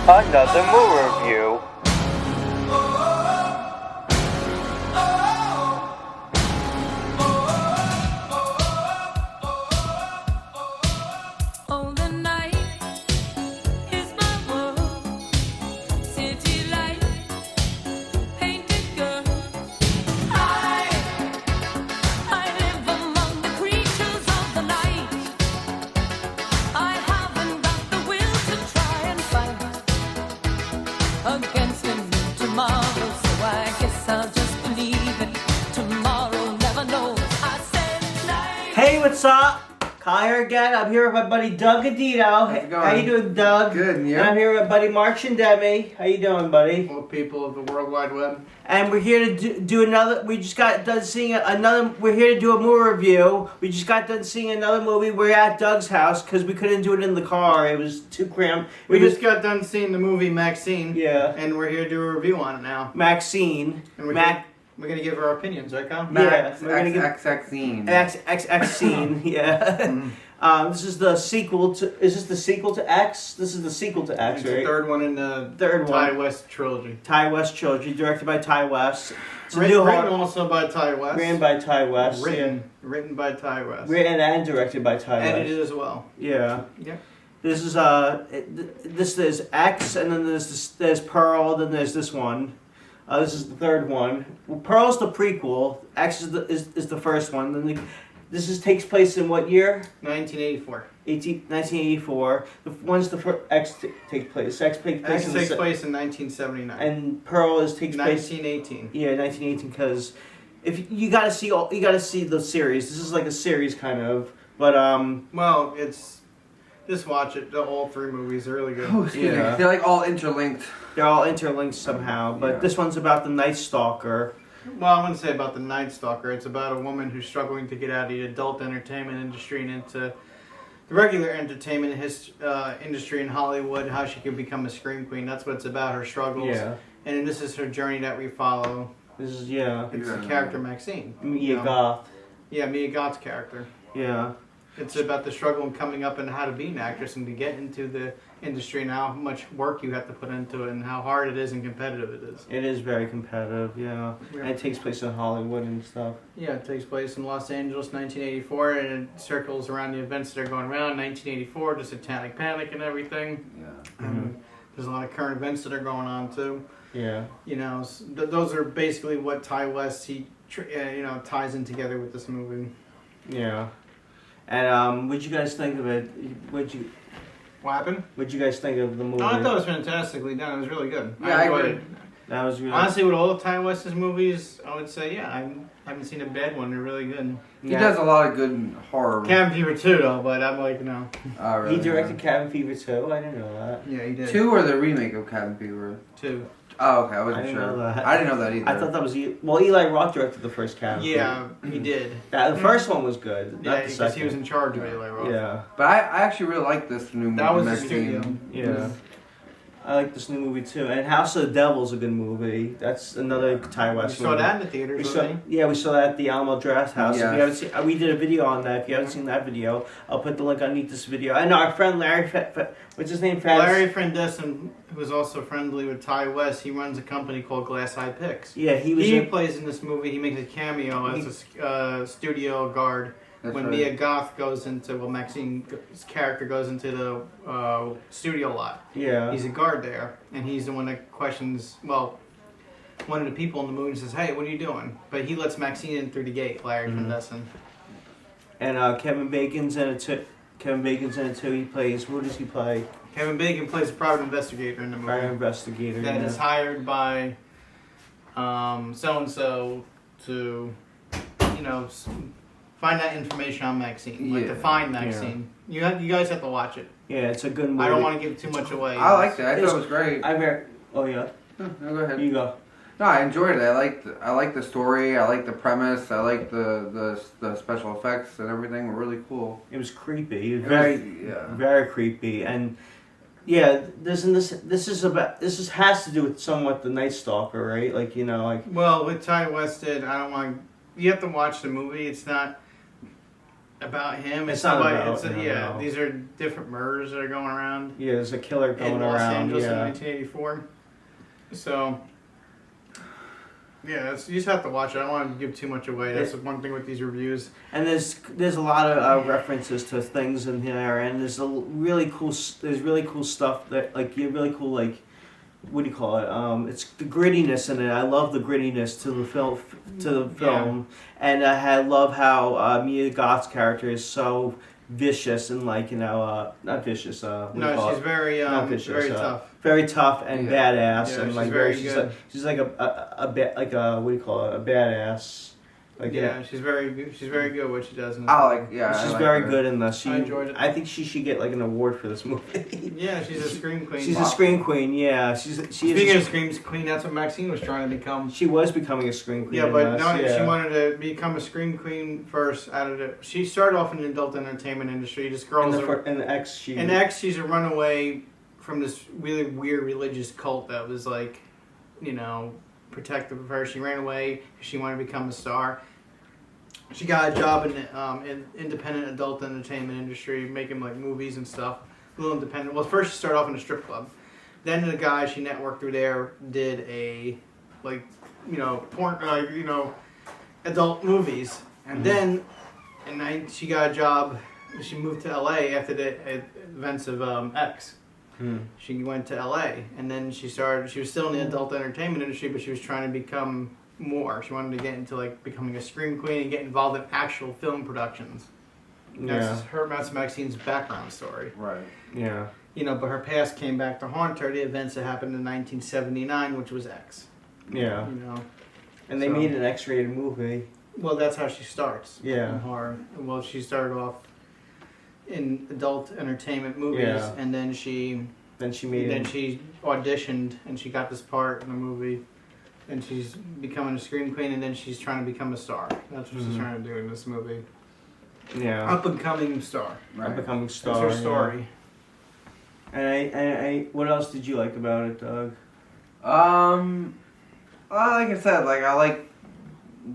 Another movie review. Hey, what's up? Kyle here again. I'm here with my buddy Doug Godino. How's it going? How you doing, Doug? Good, and you? And I'm here with my buddy Marc Chindemi. How you doing, buddy? All people of the World Wide Web. And we're here to do another. We just got done seeing another. We're here to do a movie review. We just got done seeing another movie. We're at Doug's house because we couldn't do it in the car. It was too cramped. We just got done seeing the movie MaXXXine. Yeah. And we're here to do a review on it now. MaXXXine. And we're going to give our opinions, right, Kyle? MaXXXine. MaXXXine. Yeah. This is the sequel to. Is this the sequel to X? This is the sequel to X, It's right? the third one in the Third Ty one. West trilogy. Ty West trilogy, directed by Ty West. It's a Written new horror. also by Ty West. Written by Ty West. Written by Ty West. Written and directed by Ty West. Edited as well. Yeah. Yep. This is this is X, and then there's Pearl, then there's this one. This is the third one. Well, Pearl's the prequel. X is the first one. Then this takes place in what year? 1984. 1984. The one's the first X takes place. X takes place. X takes place in 1979. And Pearl takes place 1918. Yeah, 1918. Because if you gotta see the series. This is like a series kind of. But Well, it's just watch it. All three movies are really good. Oh, excuse me. Yeah. They're like all interlinked. they're all interlinked somehow. But Yeah. this one's about the Night Stalker. Well, I wouldn't say about the Night Stalker. It's about a woman who's struggling to get out of the adult entertainment industry and into the regular entertainment industry in Hollywood, how she can become a scream queen. That's what it's about, her struggles. Yeah. And this is her journey that we follow. This is yeah. It's the character MaXXXine. Mia Goth. Yeah, Mia Goth's character. Yeah. It's about the struggle and coming up and how to be an actress and to get into the industry and how much work you have to put into it and how hard it is and competitive it is. It is very competitive, yeah. And it takes place in Hollywood and stuff. Yeah, it takes place in Los Angeles, 1984, and it circles around the events that are going around. 1984, the Satanic Panic and everything. Yeah. And there's a lot of current events that are going on too. Yeah. You know, those are basically what Ty West ties in together with this movie. Yeah. And what'd you guys think of it? What happened? What'd you guys think of the movie? Oh, I thought it was fantastically done. It was really good. Yeah, I I enjoyed agree. it. That was really Honestly, with all of Ty West's movies, I would say, yeah, I haven't seen a bad one. They're really good. He does a lot of good horror. Cabin Fever 2, though, but I'm like, no. Really, He directed Cabin Fever 2? I didn't know that. Yeah, he did. 2 or the remake of Cabin Fever? 2. Oh, okay. I wasn't I didn't sure. know that. I didn't know that either. I thought that was Eli Roth directed the first Cabin Yeah, he did. Fever. The first one was good. Yeah, Not the because second. he was in charge of Eli Roth. Yeah. But I actually really like this new movie. That was the MaXXXine. studio. Yeah. I like this new movie too. And House of the Devil's a good movie. That's another Ty We West saw movie. that in the theaters, We wasn't saw, we saw that at the Alamo Drafthouse. If Yeah. you haven't seen, we did a video on that. If you haven't seen that video, I'll put the link underneath this video. And our friend Larry, what's his name? Larry Frandesen, who is also friendly with Ty West, he runs a company called Glass Eye Picks. Yeah, he was. He in, plays in this movie. He makes a cameo as a studio guard. That's When right. Mia Goth goes into, MaXXXine's character goes into the studio lot. yeah. He's a guard there, and he's the one that questions, one of the people in the movie says, hey, what are you doing? But he lets MaXXXine in through the gate, Larry Frandesen. And Kevin Bacon's in it too. He plays. Who does he play? Kevin Bacon plays a private investigator in the movie. Private investigator. That yeah. is hired by so-and-so to, find that information on MaXXXine. Like, Yeah. to find MaXXXine. You guys have to watch it. Yeah, it's a good movie. I don't want to give too much away. I liked it. I thought it was great. Oh yeah. No, go ahead. You go. No, I enjoyed it. I like the story. I like the premise. I like the special effects and everything were really cool. It was creepy. It was Yeah. very creepy. And yeah, this has to do with somewhat the Night Stalker, right? Like Well, with Ty West, you have to watch the movie. It's not about him. It's not somebody. about him, Yeah, no. these are different murders that are going around Yeah, there's a killer going in Los around. Angeles in Yeah. 1984. So, yeah, you just have to watch it. I don't want to give too much away. That's one thing with these reviews. And there's a lot of references to things in here, and there's really cool stuff that like really cool like what do you call it? It's the grittiness in it. I love the grittiness to the film, and I love how Mia Goth's character is so vicious and like not vicious. No, she's very not vicious, very tough. Very tough and badass, Yeah, and she's like very she's good. she's like a what do you call it? A badass. Like Yeah, she's very good. She's very good at what she does. I like. Yeah, she's I like very her. good in this. I enjoyed it. I think she should get like an award for this movie. Yeah, she's a scream queen. She's a scream queen. Yeah, Speaking of scream queen, that's what MaXXXine was trying to become. She was becoming a scream queen. Yeah, in but this, no, yeah. she wanted to become a scream queen first. She started off in the adult entertainment industry. Just girls. In the X, she's a runaway from this really weird religious cult that was like, protective of her. She ran away. She wanted to become a star. She got a job in independent adult entertainment industry, making like movies and stuff. A little independent. Well, first she started off in a strip club. Then the guy she networked through there did a porn, adult movies. And then, she got a job. She moved to LA after the events of X. She went to LA, and then she was still in the adult entertainment industry, but she was trying to become more. She wanted to get into like becoming a scream queen and get involved in actual film productions. That's MaXXXine's background story. Right. Yeah. But her past came back to haunt her. The events that happened in 1979, which was X. Yeah. And they made an X-rated movie. Well, that's how she starts. Yeah. In horror. Well, she started off in adult entertainment movies, and then she auditioned and she got this part in the movie. And she's becoming a scream queen, and then she's trying to become a star. That's what she's trying to do in this movie. Yeah. Up and coming star. Right. Up and coming star. That's her story. And I what else did you like about it, Doug? Well, like I said, like I like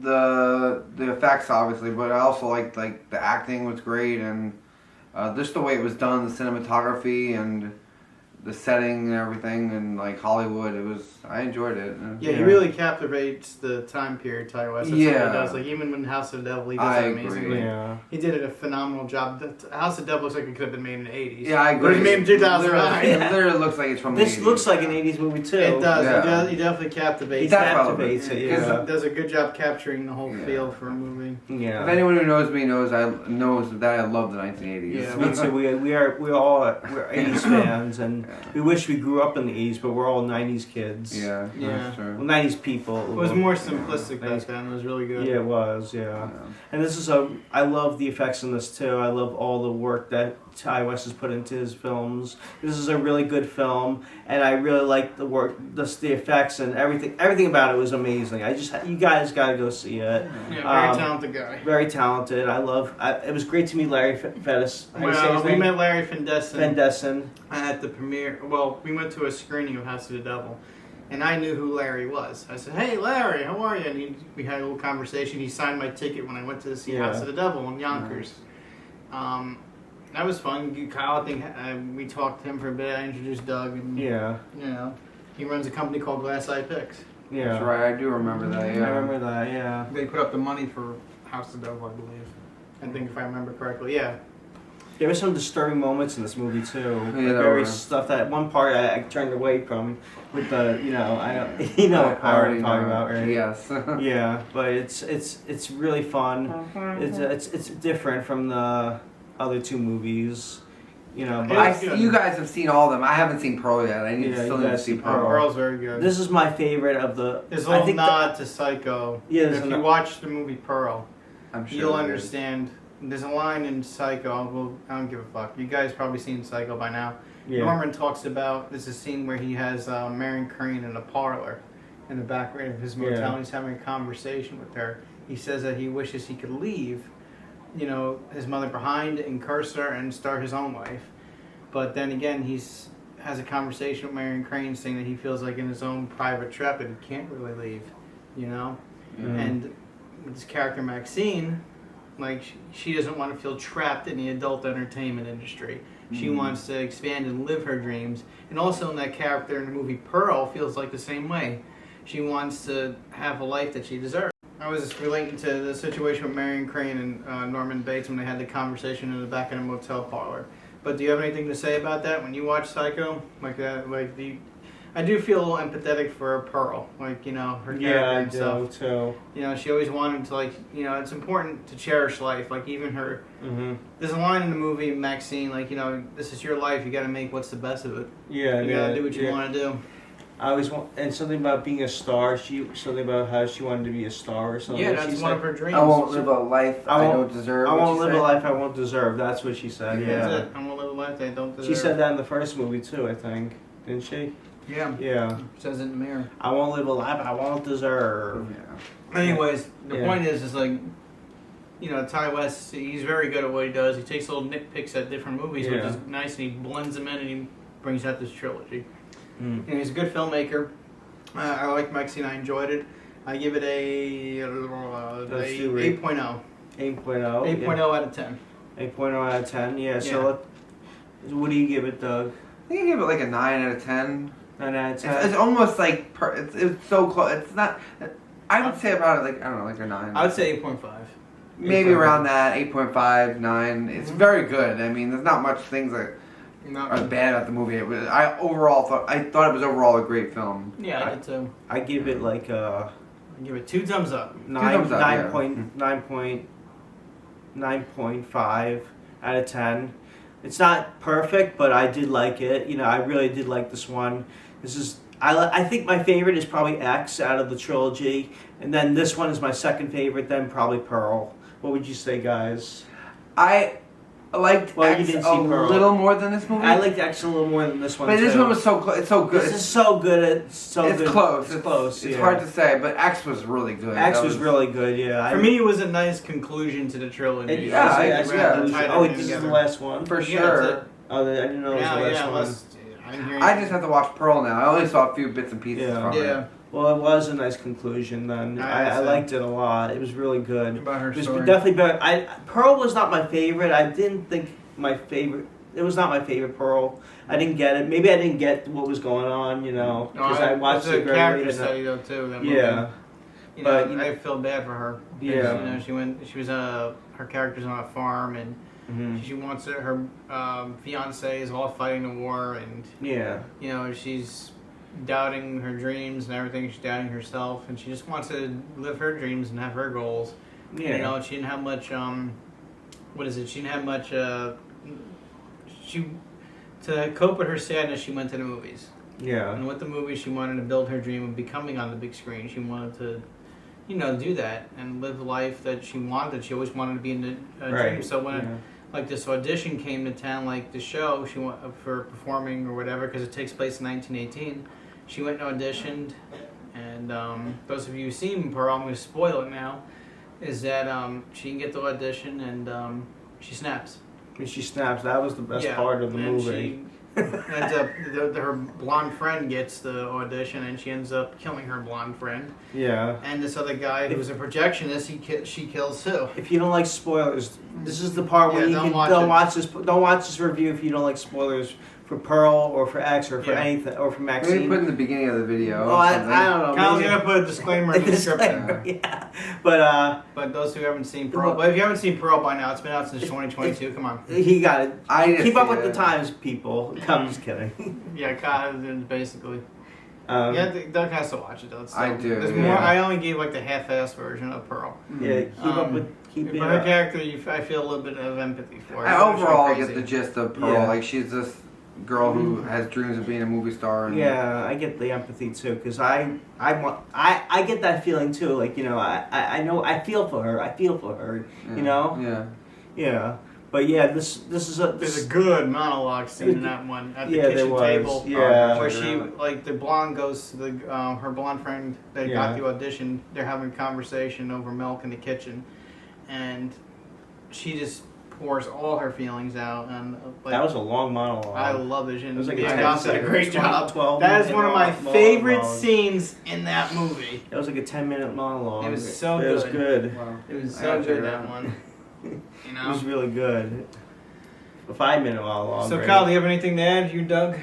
the effects obviously, but I also like the acting was great, and just the way it was done, the cinematography and the setting and everything, and like Hollywood, I enjoyed it. Yeah, he really captivates the time period, Ty West. That's what he does. Like even when House of the Devil, he does that amazingly. Yeah. He did a phenomenal job. House of the Devil looks like it could have been made in the 80s. Yeah, I agree. But it was made in 2009. It literally looks like it's from This the 80s. looks like an 80s movie too. It does. Yeah. He definitely captivates. He definitely captivates it. He Yeah. does a good job capturing the whole feel for a movie. Yeah. If anyone who knows me knows that I love the 1980s. Yeah, Me too. We're 80s fans, and we wish we grew up in the 80s, but we're all 90s kids. Yeah, Yeah. that's true. Well, 90s people. It was more simplistic back then. It was really good. Yeah, it was. Yeah. Yeah. And this is I love the effects in this too. I love all the work that Ty West has put into his films. This is a really good film, and I really like the work, the effects and everything. Everything about it was amazing. You guys got to go see it. Yeah, very talented guy. Very talented. It was great to meet Larry Fettis. Well, we met Larry Fendessen. at the premiere. Well, we went to a screening of House of the Devil, and I knew who Larry was. I said, "Hey, Larry, how are you?" And we had a little conversation. He signed my ticket when I went to see House of the Devil in Yonkers. That was fun. Kyle, I think we talked to him for a bit. I introduced Doug, and he runs a company called Glass Eye Picks. Yeah. That's right, I do remember that, yeah. I remember that, yeah. They put up the money for House of the Devil, I believe. I think if I remember correctly, yeah. There were some disturbing moments in this movie too. Yeah, Very were. stuff that one part I turned away from with the what part I'm talking about, right? Yes. Yeah, but it's really fun. It's different from the other two movies, But you guys have seen all of them. I haven't seen Pearl yet. I Yeah, still you need to guys see see Pearl. Pearl's very good. this is my favorite of the. There's a little nod to Psycho. Yeah, if you watch the movie Pearl, I'm sure you'll it is. understand. There's a line in Psycho. I don't give a fuck. You guys probably seen Psycho by now. Yeah. Norman talks about there's a scene where he has Marion Crane in a parlor in the back of his motel. Yeah. And he's having a conversation with her. He says that he wishes he could leave, his mother behind and curse her and start his own life. But then again, has a conversation with Marion Crane saying that he feels like in his own private trap that he can't really leave, Mm. And with this character MaXXXine, like she doesn't want to feel trapped in the adult entertainment industry. She wants to expand and live her dreams. And also in that character in the movie, Pearl feels like the same way. She wants to have a life that she deserves. I was relating to the situation with Marion Crane and Norman Bates when they had the conversation in the back of a motel parlor. But do you have anything to say about that when you watch Psycho? I do feel a little empathetic for Pearl, her character and stuff. I do too. She always wanted to, it's important to cherish life. Like, even her, there's a line in the movie, MaXXXine, this is your life, you gotta make what's the best of it. Yeah, you gotta do what you want to do. I always and something about being a star. Something about how she wanted to be a star or something. Yeah, that's one of her dreams. I won't live a life I don't deserve. I won't live a life I won't deserve. That's what she said. Yeah, that's it. I won't live a life I don't deserve. She said that in the first movie too, I think, didn't she? Yeah. Yeah. Says it in the mirror. I won't live a life I won't deserve. Yeah. Anyways, the point is Ty West, he's very good at what he does. He takes little nitpicks at different movies, which is nice, and he blends them in and he brings out this trilogy. And he's a good filmmaker. I like MaXXXine. I enjoyed it. I give it a 8.0. 8.0. 8.0 out of 10. 8.0 out of 10. Yeah. So, what do you give it, Doug? I think I give it like a 9 out of 10. 9 out of 10. It's almost like it's so close. It's not. I would say about it like a 9. I would say 8.5. Maybe around that 8.5, 9. It's very good. I mean, there's not much things that are bad about the movie. I thought it was overall a great film. Yeah, I did too. I give it like I give it 2 thumbs up. 9.5 out of 10. It's not perfect, but I did like it. I really did like this one. I think my favorite is probably X out of the trilogy, and then this one is my second favorite. Then probably Pearl. What would you say, guys? I liked X you didn't a see Pearl. little more than this movie. I liked X a little more than this one. But this too. one was so close. It's so good. This is so good. It's close. It's close. It's hard to say, but X was really good. X was really good. Yeah. For me, it was a nice conclusion to the trilogy. This is the last one for sure. I didn't know it was the last one. I just have to watch Pearl now. I only saw a few bits and pieces from it. Well, it was a nice conclusion then. I liked it a lot. It was really good. About her it was story. definitely better. Pearl was not my favorite. I didn't think my favorite. It was not my favorite Pearl. I didn't get it. Maybe I didn't get what was going on, because I watched it very late. It's a character study though too. That movie. Yeah. But I feel bad for her. Yeah. She was her character's on a farm and she wants it. Her fiance is all fighting the war and she's doubting her dreams and everything. She's doubting herself and she just wants to live her dreams and have her goals. Yeah. She didn't have much. She didn't have much. To cope with her sadness, she went to the movies. Yeah. And with the movies, she wanted to build her dream of becoming on the big screen. She wanted to, do that and live the life that she wanted. She always wanted to be in the dream. So when this audition came to town, like the show, she went for performing or whatever, because it takes place in 1918. She went and auditioned, and those of you who've seen Pearl, I'm going to spoil it now, is that she can get the audition and she snaps. When she snaps, that was the best part of the movie. She ends up, her blonde friend gets the audition, and she ends up killing her blonde friend. Yeah. And this other guy who's a projectionist, she kills too. If you don't like spoilers, this is the part where don't watch this review if you don't like spoilers for Pearl or for X or for anything or for MaXXXine. Maybe put in the beginning of the video. Oh, I don't know. Kyle's gonna put a disclaimer in the script. Yeah. But those who haven't seen Pearl, but if you haven't seen Pearl by now, it's been out since 2022. Come on. He got it. Keep up with the times, people. I'm just kidding. Yeah, Kyle, basically. Doug has to watch it though. I do. There's more. I only gave the half-assed version of Pearl. Yeah, keep it. Her character, I feel a little bit of empathy for. I overall get the gist of Pearl. She's this girl who has dreams of being a movie star. And I get the empathy too, because I get that feeling too. I know I feel for her. Yeah. But this is there's a good monologue scene in that one at the kitchen table. Yeah. Where she the blonde goes to the her blonde friend that got the audition. They're having a conversation over milk in the kitchen, and she just pours all her feelings out. And that was a long monologue. I love it. And it was like did a great job. 12 that is one of my favorite scenes in that movie. It was like a 10-minute monologue. It was so good. It was good. Wow. It was so good, that one. You It know. was really good. A 5-minute monologue. So right? Kyle, do you have anything to add? You, Doug?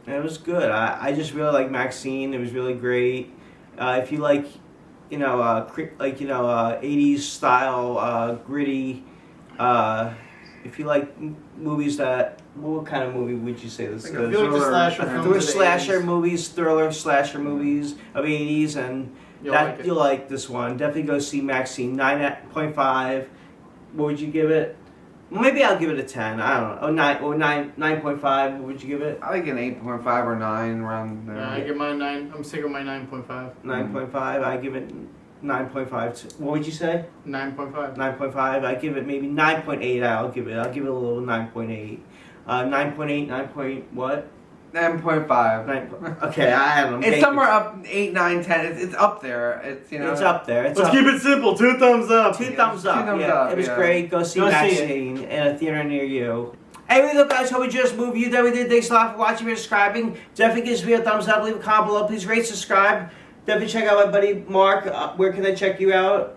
It was good. I just really like MaXXXine. It was really great. If you like, 80s style, gritty. If you like movies that, what kind of movie would you say this Like is? I feel like the slasher films of the Slasher 80s. movies, thriller slasher movies of 80s, and you'll like this one. Definitely go see MaXXXine. 9.5. What would you give it? Maybe I'll give it a 10. I don't know. 9.5. What would you give it? I like an 8.5 or 9 around there. Yeah, I give mine 9. I'm sick of my 9.5. 9.5. I give it 9.5. What would you say? 9.5. 9.5. I give it maybe 9.8. I'll give it a little 9.8. 9.8. 9. What? 9.5. 9. Okay, I don't know. It's somewhere up 8, 9, 10. It's up there. It's It's up there. It's Let's up. keep it simple. 2 thumbs up. Two thumbs up. 2 thumbs Yeah, up, it was yeah. great. Go see Go see MaXXXine in a theater near you. Hey, we look, guys. Hope you just moved you. That we did. Thanks a lot for watching and subscribing. Definitely give this video a thumbs up. Leave a comment below. Please rate, subscribe. Definitely check out my buddy Marc. Where can they check you out?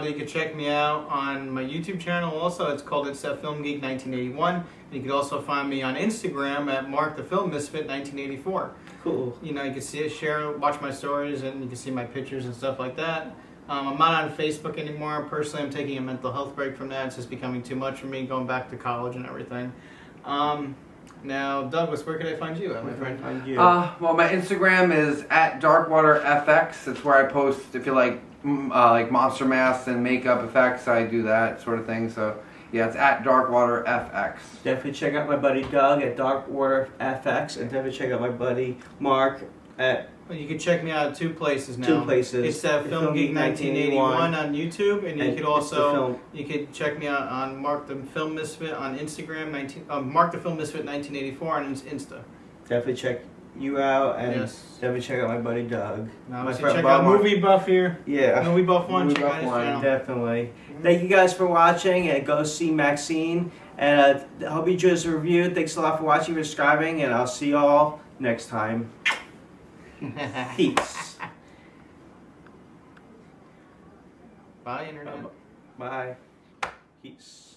You can check me out on my YouTube channel also. It's called It's That Film Geek 1981. You can also find me on Instagram at Marc the Film Misfit 1984. Cool. You know, you can see it, share, watch my stories, and you can see my pictures and stuff like that. I'm not on Facebook anymore. Personally, I'm taking a mental health break from that. It's just becoming too much for me, going back to college and everything. Now, Douglas, where can I find you at, my friend? Find you. Well, my Instagram is at darkwaterfx. It's where I post if you like monster masks and makeup effects. I do that sort of thing. So yeah, it's at darkwaterfx. Definitely check out my buddy Doug at Darkwater FX, and definitely check out my buddy Marc at Well, you can check me out at 2 places now. 2 places. It's Film Geek 1981 on YouTube, and you could also check me out on Marc the Film Misfit on Instagram. Marc the Film Misfit 1984 on Insta. Definitely check you out, and Yes. definitely check out my buddy Doug. Now, My so friend check out Vaughn. Movie Buff here. Yeah. Movie Buff 1. Movie Check out Buff his 1. channel. Definitely. Thank you guys for watching, and go see MaXXXine. And I hope you enjoyed this review. Thanks a lot for watching and subscribing, and I'll see y'all next time. Peace. Bye, Internet. Bye. Peace.